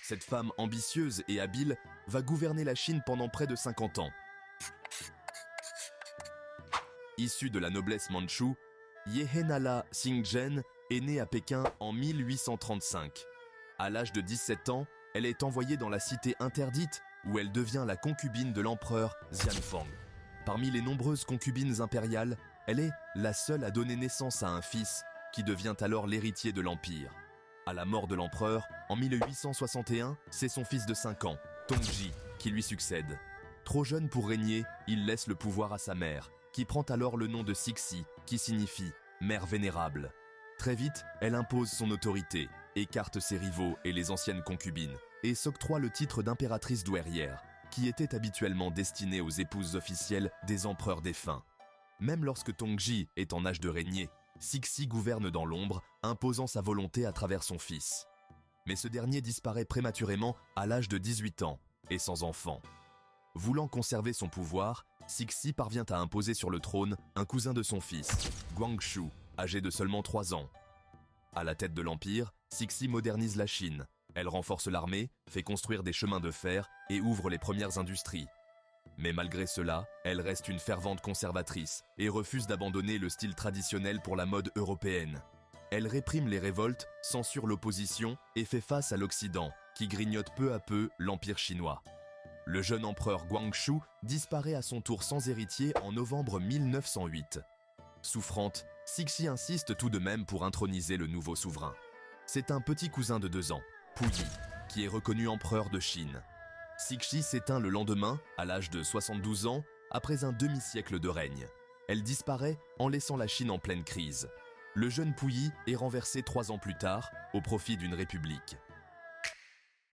Cette femme ambitieuse et habile va gouverner la Chine pendant près de 50 ans. Issue de la noblesse mandchoue, Yehenala Xingzhen est née à Pékin en 1835. À l'âge de 17 ans, elle est envoyée dans la cité interdite où elle devient la concubine de l'empereur Xianfang. Parmi les nombreuses concubines impériales, elle est la seule à donner naissance à un fils qui devient alors l'héritier de l'empire. À la mort de l'empereur, en 1861, c'est son fils de 5 ans, Tongji, qui lui succède. Trop jeune pour régner, il laisse le pouvoir à sa mère, qui prend alors le nom de Cixi, qui signifie « mère vénérable ». Très vite, elle impose son autorité, écarte ses rivaux et les anciennes concubines, et s'octroie le titre d'impératrice douairière, qui était habituellement destiné aux épouses officielles des empereurs défunts. Même lorsque Tongji est en âge de régner, Cixi gouverne dans l'ombre, imposant sa volonté à travers son fils. Mais ce dernier disparaît prématurément à l'âge de 18 ans, et sans enfant. Voulant conserver son pouvoir, Cixi parvient à imposer sur le trône un cousin de son fils, Guangxu, âgé de seulement 3 ans. À la tête de l'empire, Cixi modernise la Chine. Elle renforce l'armée, fait construire des chemins de fer et ouvre les premières industries. Mais malgré cela, elle reste une fervente conservatrice et refuse d'abandonner le style traditionnel pour la mode européenne. Elle réprime les révoltes, censure l'opposition et fait face à l'Occident, qui grignote peu à peu l'empire chinois. Le jeune empereur Guangxu disparaît à son tour sans héritier en novembre 1908. Souffrante, Cixi insiste tout de même pour introniser le nouveau souverain. C'est un petit cousin de 2 ans, Puyi, qui est reconnu empereur de Chine. Cixi s'éteint le lendemain, à l'âge de 72 ans, après un demi-siècle de règne. Elle disparaît en laissant la Chine en pleine crise. Le jeune Puyi est renversé 3 ans plus tard, au profit d'une république.